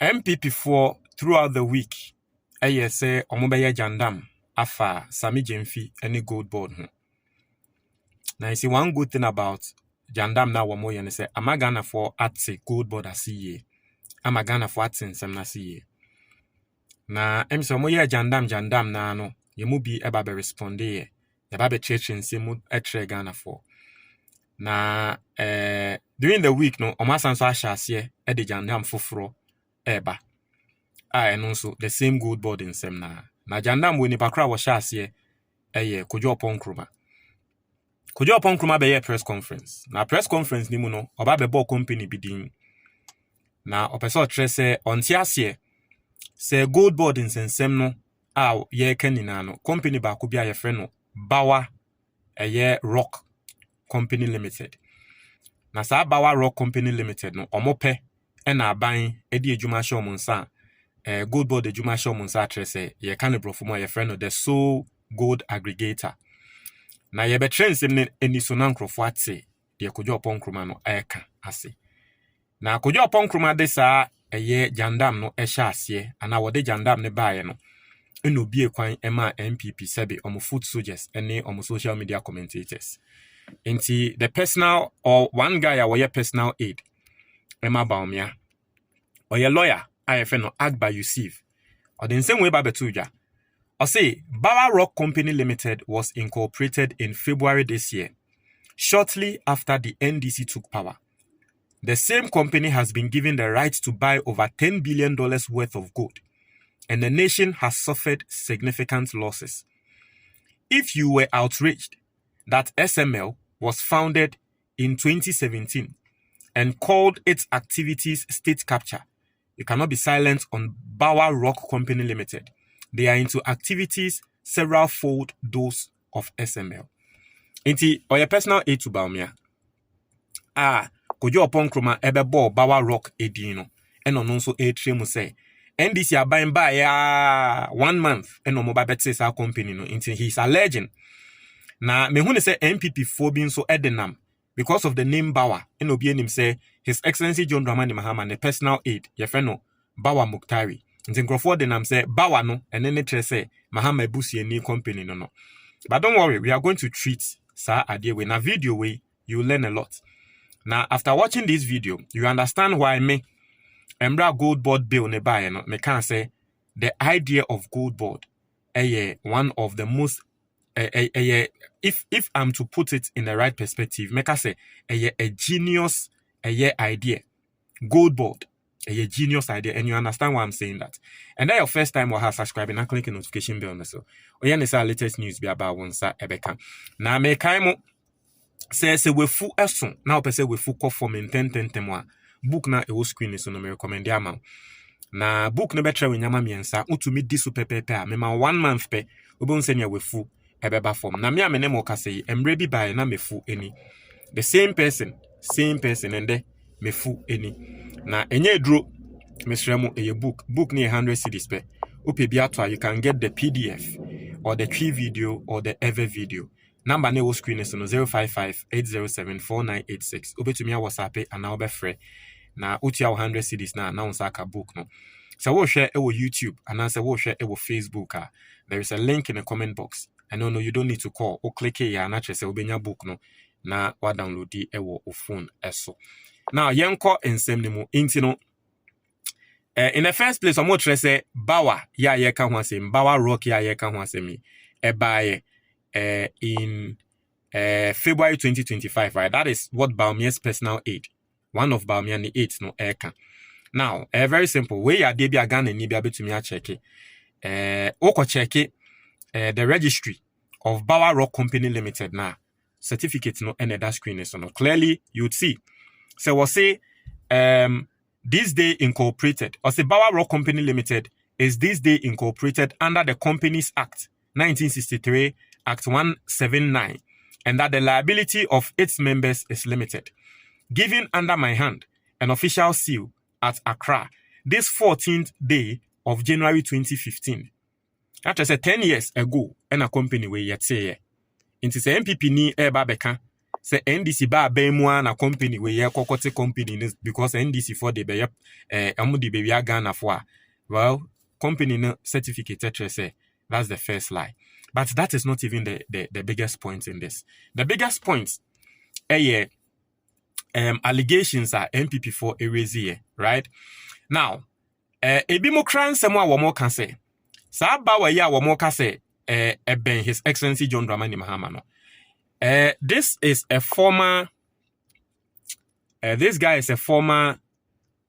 NPP for throughout the week, I say Omobaya JANDAM afa Sami Jemfi any Goldbod. Now you see one good thing about JANDAM now one more you say Amagana for atse Goldbod a see Amagana for atse sem na see. Na emso moya JANDAM na no yemu bi eba be responde ye. Yaba be church nse mu etre Ghana for. Na during the week no omasanso ahye e de JANDAM foforo eba. And also the same Goldbod in sem na JANDAM we ni pakra wo hyase Kojo upon Kruma. Kojo upon Kruma be press conference. Na press conference ni mu no oba be bo company bidin. Na opeso tre se ontiase se Goldbod in sem no ye kanina no company ba ko bia ye frɛ no Bawa-Rock Company Limited. Na sa Bawa-Rock Company Limited no omope na aban edi adwuma hye omonsa Goldbod adwuma hye omonsa tre se ye kan brofo mo ye frɛ no the sole gold aggregator. Na ye be trends ne eniso na nkrofo ate de Kojo upon Kruma no eka ase. Na Kojo upon Kruma de sa JANDAM no hye ase ana wo de JANDAM ne baaye no eno bie kwan ema NPP sebe omo foot soldiers ene omo social media commentators. Inti the personal or one guy a wo personal aid ema baomia or your lawyer IFN no Agba Yusuf or the same way babetuja. I say Bawa-Rock Company Limited was incorporated in February this year, shortly after the NDC took power. The same company has been given the right to buy over $10 billion worth of gold, and the nation has suffered significant losses. If you were outraged that SML was founded in 2017 and called its activities state capture, you cannot be silent on Bawa-Rock Company Limited. They are into activities several-fold those of SML. Inti oya personal aid to Baumia. Kojo upon Kruma ebebo Bawa-Rock edino. Eno nonso aid tremu say. NDC are buying by 1 month. Eno mobile bet says our company no. Inti he's alleging. Na mehune say NPP for being so edenam because of the name Bawa. Eno bien him say His Excellency John Dramani Mahama ne personal aid. Yefeno Bawa Muktari. Nti nkrofo de nam say Bawa no ene ne tre say Mahama ebusie ni company no. But don't worry, we are going to treat Sir Adie we na video way you learn a lot. Now after watching this video, you understand why me Embra Goldbod bill ne buy no me can say the idea of Goldbod one of the most if I'm to put it in the right perspective, make I say a genius idea. Goldbod a genius idea, and you understand why I'm saying that. And then your first time will subscribing and click the notification bell so. Oya our latest news be about one sa ebeka. Na me kaimo say we fu eson. Now person we fu ko form in 10 book na e screen so no me recommend ama. Na book no betre we nyama miensa utumi di super pepe me ma 1 month pe obo nsenya we fu ebeba form. Na me amene mo ka say emre bi bai na me fu eni. The same person and the me fu eni. Na enye dro mesremo a book near 100 cedis pe. Upe biatwa you can get the PDF or the tree video or the ever video. Number ne screen is no 055-807-4986. Ube to me WhatsApp and now be free. Na utia 100 cedis na unsaka book no. So we'll share our YouTube and answer we'll share our Facebook. There is a link in the comment box. I know you don't need to call or click here and actually say ubenya book no. Na wa download the ewo phone eso. Now yenko ensemnemu intino. In the first place, I'm going to say Bawa ya ye kan hwase Bawa-Rock ya ye kan hwase mi ebaye in February 2025, right? That is what Baumia's personal aid, one of Baumia ni aids no eka. Now, very simple. We ya debi agane ni bi abetumi a check oko check the registry of Bawa-Rock Company Limited na certificate no ene that screen is no. Clearly you'd see. So we'll say this day incorporated, or say Bawa-Rock Company Limited is this day incorporated under the Companies Act 1963, Act 179, and that the liability of its members is limited. Given under my hand an official seal at Accra this 14th day of January 2015. That was 10 years ago, and a company we yet say. It is NPP ni eba beka say NDC ba bemwa na company we ye kokote company this because NDC for the be amudi be ya Ghana for well company no certificate say that's the first lie. But that is not even the biggest point in this. The biggest point allegations are NPP for erase, right? Now, ebi mo kran semo a womo ka say. Sa Bawa ya womo ka say ben His Excellency John Dramani Mahama no. This is a former this guy is a former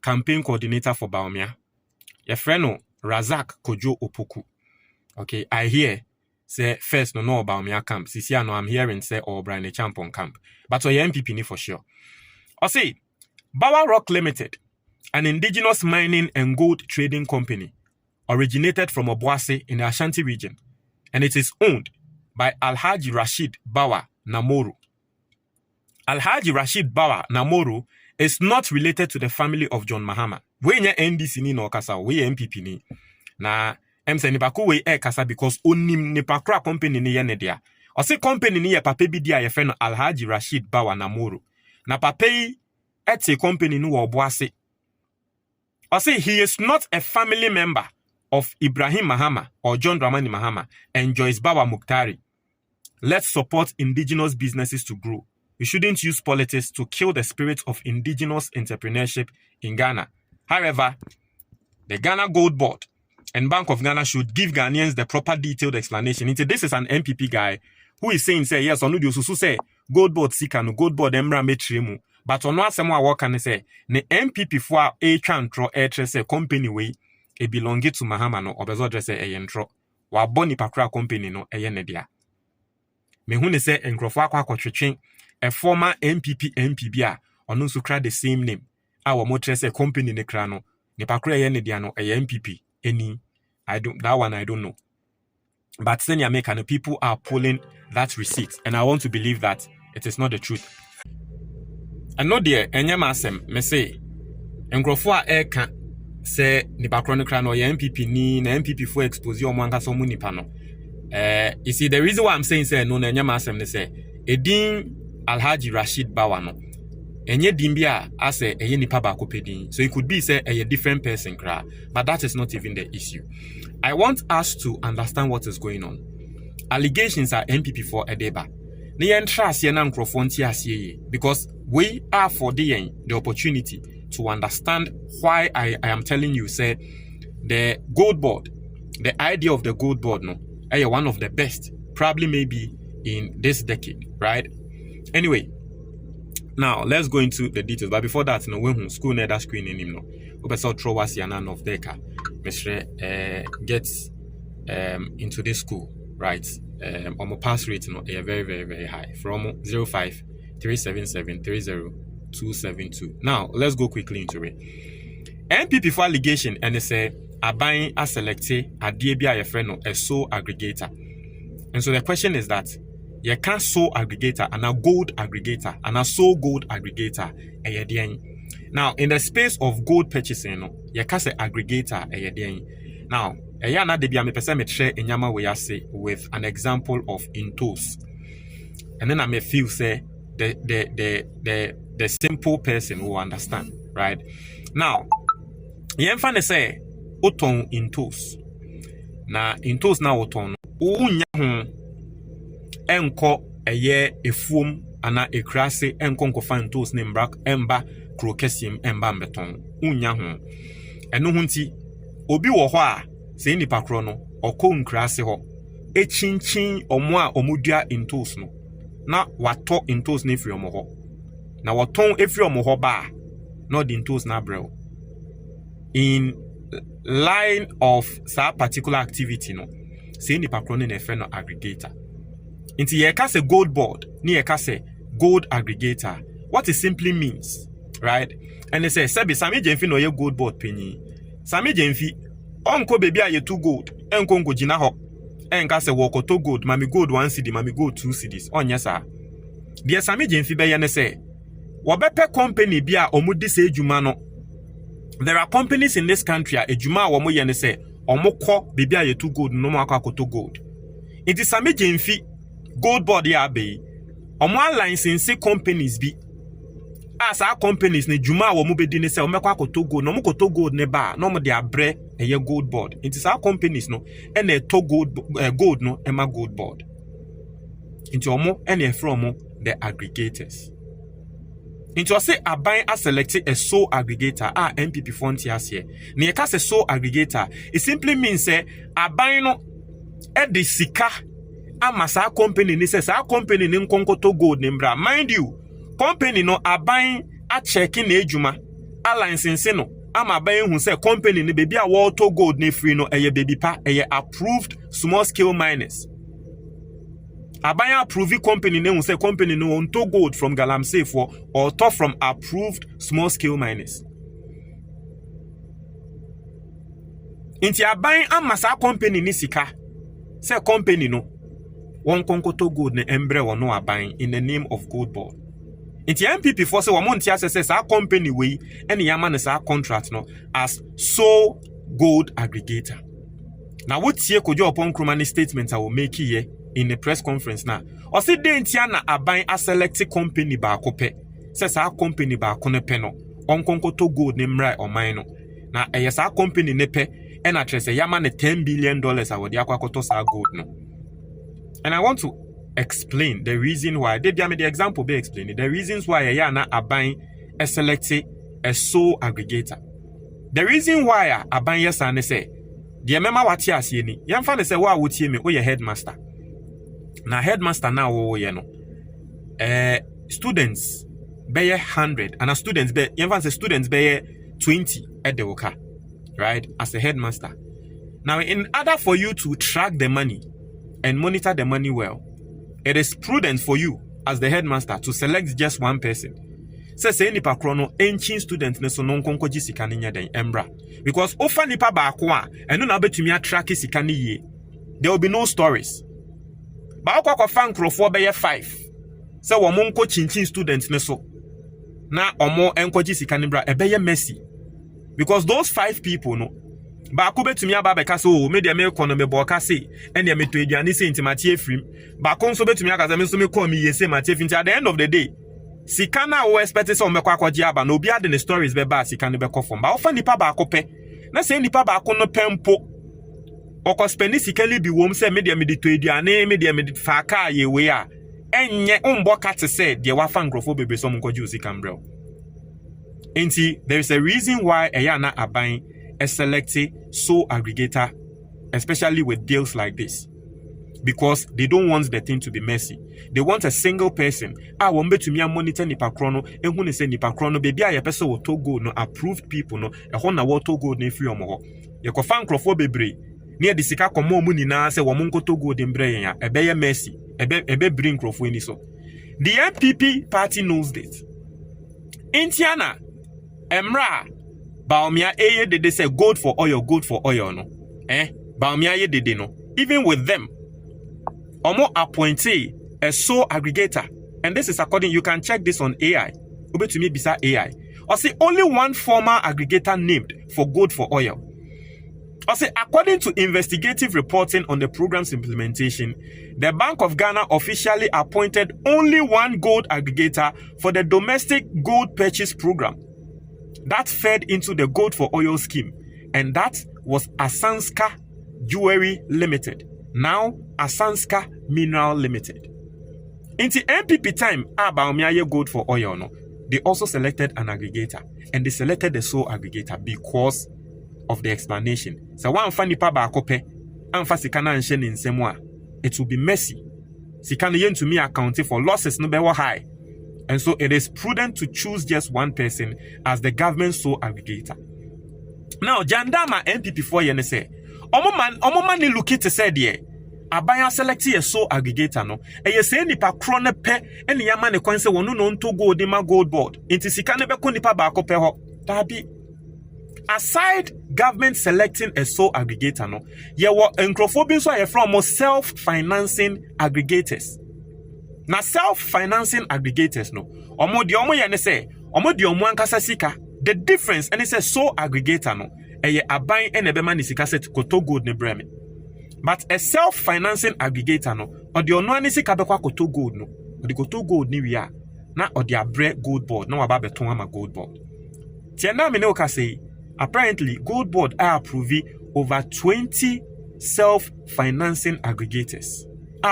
campaign coordinator for Baumia. Your friend no Razak Kojo Opoku. Okay, I hear say first no about Baumia camp. Sisi no I'm hearing say Brian Champon camp. But for your MPP ni for sure. I say Bawa-Rock Limited, an indigenous mining and gold trading company, originated from Obuasi in the Ashanti region, and it is owned by Alhaji Rashid Bawa Namoru. Alhaji Rashid Bawa Namoru is not related to the family of John Mahama. We nye NDC ni no kasa, we MPP ni. Na emse nipaku we kasa because onim nipakra company ni yene dia. Ose company ni ye pape bi dia ye friend Alhaji Rashid Bawa Namoru. Na pape ete company ni wa Obuasi. Ose he is not a family member of Ibrahim Mahama or John Dramani Mahama and Joyce Bawa Muktari. Let's support indigenous businesses to grow. We shouldn't use politics to kill the spirit of indigenous entrepreneurship in Ghana. However, the Ghana Goldbod and Bank of Ghana should give Ghanaians the proper detailed explanation. This is an MPP guy who is saying, say, yes, onu susu say, Goldbod sika no Goldbod emra metrimu. But ono asemo a work and say, ne MPP for a chantro say company way, e belonging to Mahama no, obezo dress a yentro. Wa boni pakra company no, a yenedia. Me hune say, enkrofo akwa kwatwetwen a former NPP MPB ono nso kra the same name. Our motor say company ne kra no, ne pakra yenedia no, a MPP. Any, that one I don't know. But then you make and people are pulling that receipt, and I want to believe that it is not the truth. And no dear, enyamasem me say, enkrofo a eka say nipa kro no kra no ye MPP ni na MPP for expose your manka so mu nipa no. You see the reason why I'm saying say no na enyamasem ne say edin Alhaji Rashid Bawa no. Enye dimbia as a nipa ba kopedin. So it could be say a different person kra, but that is not even the issue. I want us to understand what is going on. Allegations are NPP for Edeba. Because we are for the opportunity to understand why I am telling you, say, the Goldbod, the idea of the Goldbod, no, one of the best, probably maybe in this decade, right? Anyway, now let's go into the details. But before that, no, when school near that screen in him, no, Obeso Trowasi and of Deka, gets into this school, right? On my pass rate, no, very, very, very high from 05 377 30272. Now let's go quickly into it. NPP for allegation and they say are buying a selected a DBI friend a sole aggregator. And so the question is that you can't sole aggregator and a gold aggregator and a sole gold aggregator a now in the space of gold purchasing, no, you can't say aggregator a now with an example of intos. And then I may feel say the simple person will understand, right? Now, you say oton intos. Na intos na oton unya enko eye efum ana ekrase enko nkofa intos ne mbrak emba krokesium emba mbeton unya ho. Eno ho nti obi wo ho a se nipa kro no okọ nkrase ho echinchin omo a omudua intos no na wato intos na efiri omo ho na waton efiri omo ho ba no the intos na brel in line of that particular activity no se nipa kro no na efe no aggregator inti ye ka se Goldbod ni ye ka se gold aggregator what it simply means, right? And they say sebi sami jemfi no ye Goldbod penyi sami jemfi onko baby aye 2 gold enko ngo jina ho enka se wokoto gold mami gold 1 cedi mami gold 2 cedis onye sa de sami jemfi be ye ne se wo bepe company bia omudi se ejuma no. There are companies in this country ejuma wo mo ye ne se omukọ baby aye 2 gold no mo akoto gold. It is sami jemfi Goldbod ya be omo license companies bi as our companies ne juma wo mo bedi ne se o mekwa akoto gold no mo koto gold ne ba no mo de abre eye Goldbod. It is our companies no and e to gold no ema Goldbod. Into omo and e from the aggregators. Into I say aban a selected a sole aggregator NPP frontiers here. Ne ka se sole aggregator, it simply means say aban no e de sika ama sa company ni se sa company ni nkonkoto gold ni mbra. Mind you, company no aban a checking na ejuma a license no ama aban hu say company ni baby a water gold ni free no eye baby pa eye approved small scale miners. Aban approve company ne hu say company no on to gold from galamsey for or to from approved small scale miners. Inti aban ama sa company ni sika say company no won konkoto gold ne embre wono aban in the name of Goldbod. Inti NPP for say womonti assess our company we any yama ne sa contract no as sole gold aggregator. Now what tie kojo upon kromani statement I will make here in the press conference now. Or say dentia na aban a select company ba kope. Says our company ba kone peno on konkoto gold ne mrai or mine. Na yes our company nepe and address yama ne $10 billion awodi akwakoto sa gold no. And I want to explain the reason why. They give me the example be explaining the reasons why yana aban a select a sole aggregator. The reason why aban yes and say the mema wati asiye ni. Yamfa ne say wa wutie me o ye headmaster. Na headmaster na wo ye no. Students be 100 and a students be yamfa say students be 20 at the worker, right? As a headmaster. Now in order for you to track the money and monitor the money well, it is prudent for you as the headmaster to select just one person. Say nipa krono enchin student ne so non konkoji sika nya den embra, because ofa nipa ba ko a eno na betumi attrack sika ne ye, there will be no stories. Ba kwa fan krofo be ye 5 say wo monko chinchin student ne so na omo enkoji sika ne bra e be ye messy, because those 5 people no ba ko betumi aba be ka so me de me economy bo ka say ene me to eduane say intimate efrim ba ko nso betumi aka say me so me call me ye say mate efim. At the end of the day sika na wo expect say o mekwa akwaji aba na obi ade ne stories be ba sika ne be kofom ba ofa nipa ba akope na say nipa ba akon no pempo okọ spend sika li bi wom say me de me de to eduane me de me de fa ka ye we a enye umbo ka te say de wa fa nkrofo bebe so mkoji usika mbrel. Enti there is a reason why eyana aban a selected sole aggregator, especially with deals like this, because they don't want the thing to be messy. They want a single person. I want to me monitor nipa chrono and when they say nipa chrono baby a person will to go no approved people no e ho na wo to go na free omo ho ye ko fan crofo bebre near the sika komo mu nyina say wo monko to go dem bre yan e be ye messy e be bring crofo ni so. The NPP party knows this. Intiana emra Baomia eye they say gold for oil no. Baomia ye dede no. Even with them, Omo appointee a sole aggregator. And this is according, you can check this on AI. Ube to me bisa AI. Or say only one former aggregator named for gold for oil. Or say according to investigative reporting on the program's implementation, the Bank of Ghana officially appointed only one gold aggregator for the domestic gold purchase program that fed into the gold for oil scheme, and that was Asanska Jewelry Limited, now Asanska Mineral Limited. In the NPP time, Baomia gold for oil no, they also selected an aggregator, and they selected the sole aggregator because of the explanation. So one funny pa ba kope, anfa sikana nshe ni nsemwa, it will be messy. Sikana yen to me accounting for losses no be high. And so it is prudent to choose just one person as the government sole aggregator. Now, JANDAM NPP for you say, omo man ni look to say there. Abaya select a sole aggregator no. E ye say nipa krone pe eni yama ne kwan se wono no nto gold ma Goldbod. Inti sika ne be ko nipa ba ko pe ho. Dabi. Aside government selecting a sole aggregator no, ye wo enkrofo bi so ye from self-financing aggregators. Na self-financing aggregators no. Omo di omo ye ne say, omo di omo ankasa sika. The difference and it says sole aggregator no. Eye aban ene be man sika set koto gold ne breme. But a self-financing aggregator no, or the ono ani sika be kwa koto gold no. odi go to gold ni wi a na odi abre Goldbod na waba beton ama Goldbod. Tienda me ne oka say apparently Goldbod are approving over 20 self-financing aggregators.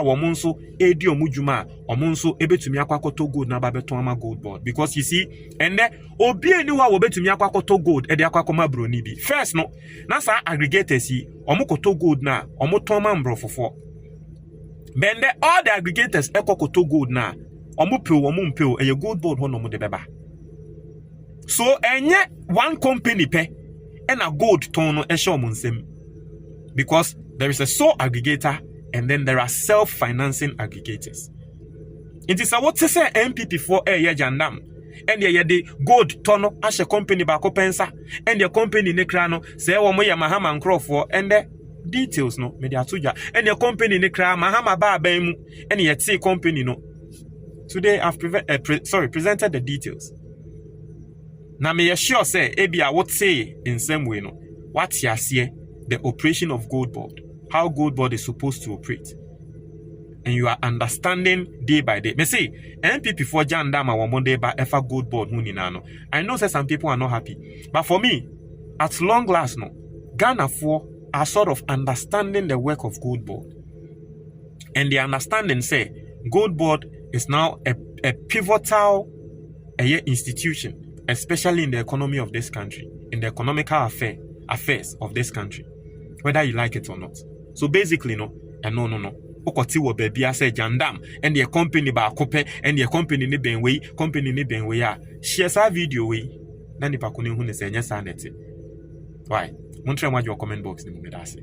Womunso edi omujuma omunso ebetumi akwakoto gold na babeton ama Goldbod, because you see ende obi eni wa obetumi akwakoto gold edi akwakoma broni bi. First no na sa aggregators yi omukoto gold na omuton ma mbrofofo. Bende all the aggregators ekokoto gold na omumpeo eye Goldbod ho no mu de beba. So enye one company pe ena gold ton no ehye omunsem, because there is a sole aggregator and then there are self-financing aggregators. It is a what to say NPP for JANDAM and the gold tono as a company bako pensa and the company nekrano say womoya Mahama and for and the details no media tuja and the company nekra Mahama ba bemu and yet say company no. Today I've presented the details. Now me sure say ebia what say in same way no what ya see the operation of Goldbod, how Goldbod is supposed to operate, and you are understanding day by day. Me say NPP for JANDAM a Monday by ever Goldbod huninano. I know that some people are not happy, but for me, at long last, no Ghana for are sort of understanding the work of Goldbod, and the understanding say Goldbod is now a pivotal institution, especially in the economy of this country, in the economical affairs of this country, whether you like it or not. So basically, no. Okoti wo baby I say JANDAM and the company ba kope and the company ni benwe ya share sa video we na nipa ko ne hu ne se nya sa nete. Why? Montre mo comment box ni mo da say.